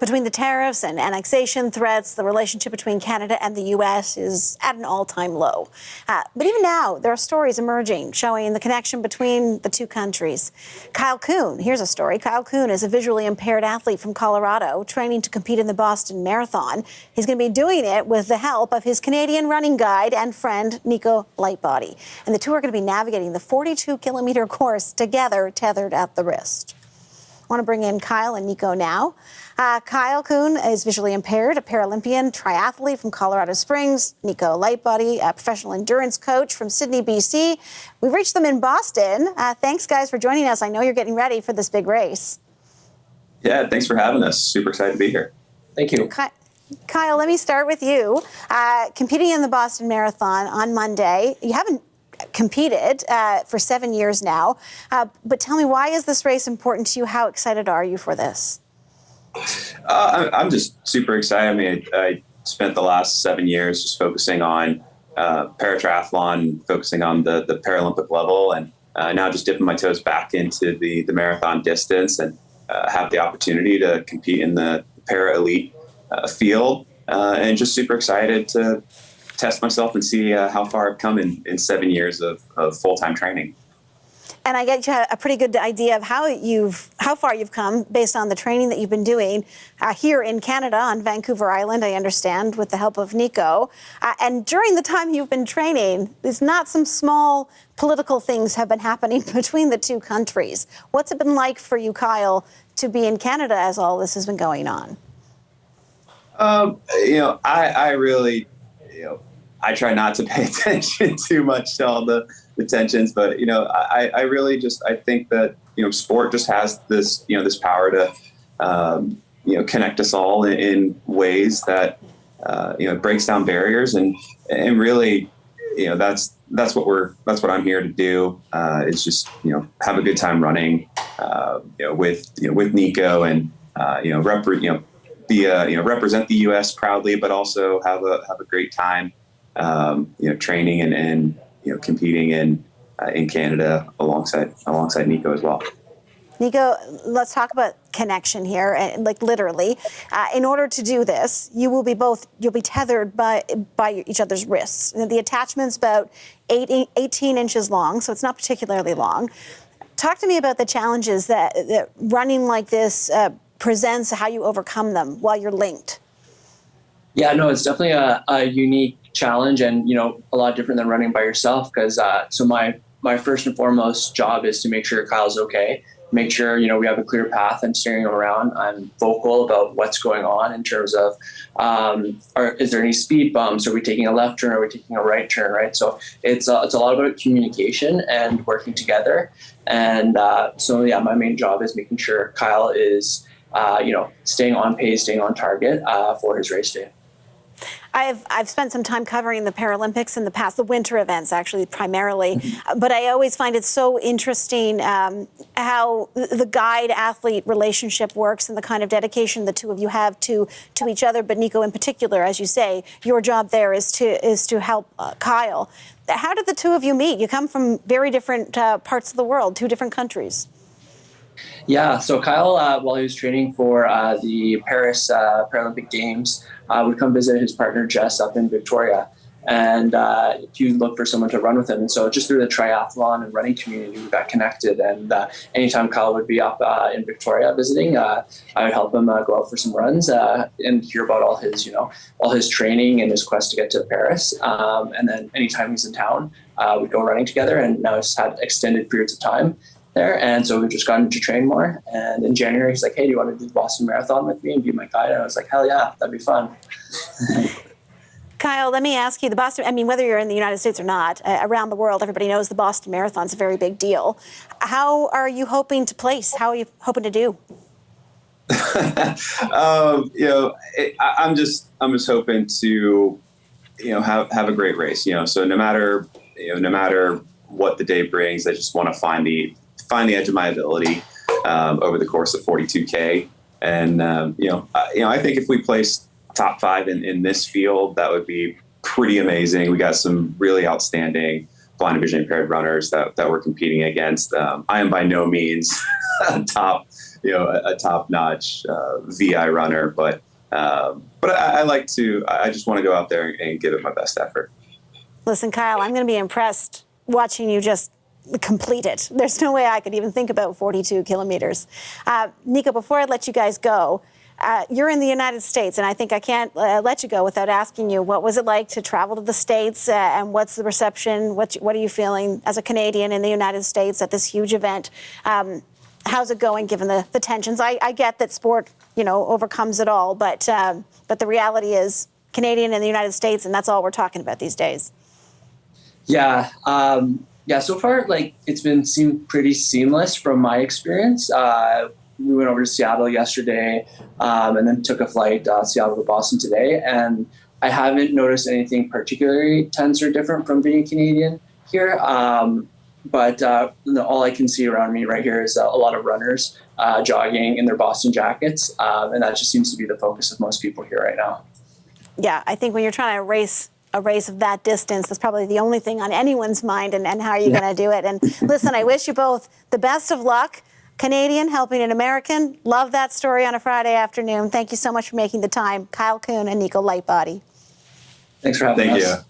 Between the tariffs and annexation threats, the relationship between Canada and the U.S. is at an all-time low. But even now, there are stories emerging showing the connection between the two countries. Kyle Coon, here's a story. Kyle Coon is a visually impaired athlete from Colorado training to compete in the Boston Marathon. He's going to be doing it with the help of his Canadian running guide and friend, Nico Lightbody. And the two are going to be navigating the 42-kilometer course together, tethered at the wrist. I want to bring in Kyle and Nico now. Kyle Coon is visually impaired, a paralympian triathlete from Colorado Springs. Nico Lightbody, a professional endurance coach from Sidney, BC. We've reached them in Boston. Thanks, guys, for joining us. I know you're getting ready for this big race. Yeah, thanks for having us. Super excited to be here. Thank you. Kyle, let me start with you. Competing in the Boston Marathon on Monday, you haven't competed for 7 years now, but tell me, why is this race important to you? How excited are you for this? I'm just super excited. I mean, I spent the last 7 years just focusing on paratriathlon, focusing on the Paralympic level, and now just dipping my toes back into the marathon distance and have the opportunity to compete in the para-elite field, and just super excited to test myself and see how far I've come in 7 years of full-time training. And I get you a pretty good idea of how far you've come based on the training that you've been doing here in Canada on Vancouver Island, I understand, with the help of Nico. And during the time you've been training, there's not some small political things have been happening between the two countries. What's it been like for you, Kyle, to be in Canada as all this has been going on? I really, I try not to pay attention too much to all the tensions, but I really just, I think that sport just has this this power to connect us all in ways that breaks down barriers, and really that's what I'm here to do, is just have a good time running with Nico, and represent the U.S. proudly, but also have a great time training and competing in Canada alongside Nico as well. Nico, let's talk about connection here, like literally. In order to do this, you'll be tethered by each other's wrists. The attachment's about 18 inches long, so it's not particularly long. Talk to me about the challenges that running like this presents, how you overcome them while you're linked. Yeah, no, it's definitely a unique challenge, and a lot different than running by yourself, because so my first and foremost job is to make sure Kyle's okay, make sure we have a clear path. I'm steering him around. I'm vocal about what's going on in terms of is there any speed bumps? Are we taking a left turn? Are we taking a right turn? Right. So it's a lot about communication and working together. And so yeah, my main job is making sure Kyle is staying on pace, staying on target for his race day. I've spent some time covering the Paralympics in the past, the winter events actually primarily, but I always find it so interesting how the guide-athlete relationship works and the kind of dedication the two of you have to each other. But Nico, in particular, as you say, your job there is to help Kyle. How did the two of you meet? You come from very different parts of the world, two different countries. Yeah, so Kyle, while he was training for the Paris Paralympic Games, would come visit his partner Jess up in Victoria, and he would look for someone to run with him. And so just through the triathlon and running community, we got connected. And anytime Kyle would be up in Victoria visiting, I would help him go out for some runs and hear about all his training and his quest to get to Paris. And then anytime he's in town, we'd go running together. And now he's had extended periods of time there, and so we've just gotten to train more. And in January, he's like, "Hey, do you want to do the Boston Marathon with me and be my guide?" And I was like, "Hell yeah, that'd be fun." Kyle, let me ask you, the Boston, I mean, whether you're in the United States or not, around the world, everybody knows the Boston Marathon's a very big deal. How are you hoping to place? How are you hoping to do? I'm just hoping to, have a great race. So no matter what the day brings, I just want to find the edge of my ability over the course of 42K. And, I think if we place top 5 in this field, that would be pretty amazing. We got some really outstanding blind and vision impaired runners that we're competing against. I am by no means top a top-notch VI runner, but I just want to go out there and give it my best effort. Listen, Kyle, I'm going to be impressed watching you just complete it. There's no way I could even think about 42 kilometers. Nico, before I let you guys go, you're in the United States, and I think I can't let you go without asking you, what was it like to travel to the States, and what's the reception? What are you feeling as a Canadian in the United States at this huge event? How's it going given the tensions? I get that sport, overcomes it all, but the reality is Canadian in the United States, and that's all we're talking about these days. Yeah. So far, it's seemed pretty seamless from my experience. We went over to Seattle yesterday, and then took a flight, Seattle to Boston today. And I haven't noticed anything particularly tense or different from being Canadian here. But all I can see around me right here is a lot of runners jogging in their Boston jackets. And that just seems to be the focus of most people here right now. Yeah, I think when you're trying to race a race of that distance, that's probably the only thing on anyone's mind, and how are you going to do it? And listen, I wish you both the best of luck. Canadian helping an American. Love that story on a Friday afternoon. Thank you so much for making the time. Kyle Coon and Nico Lightbody. Thanks for having us. Thank you.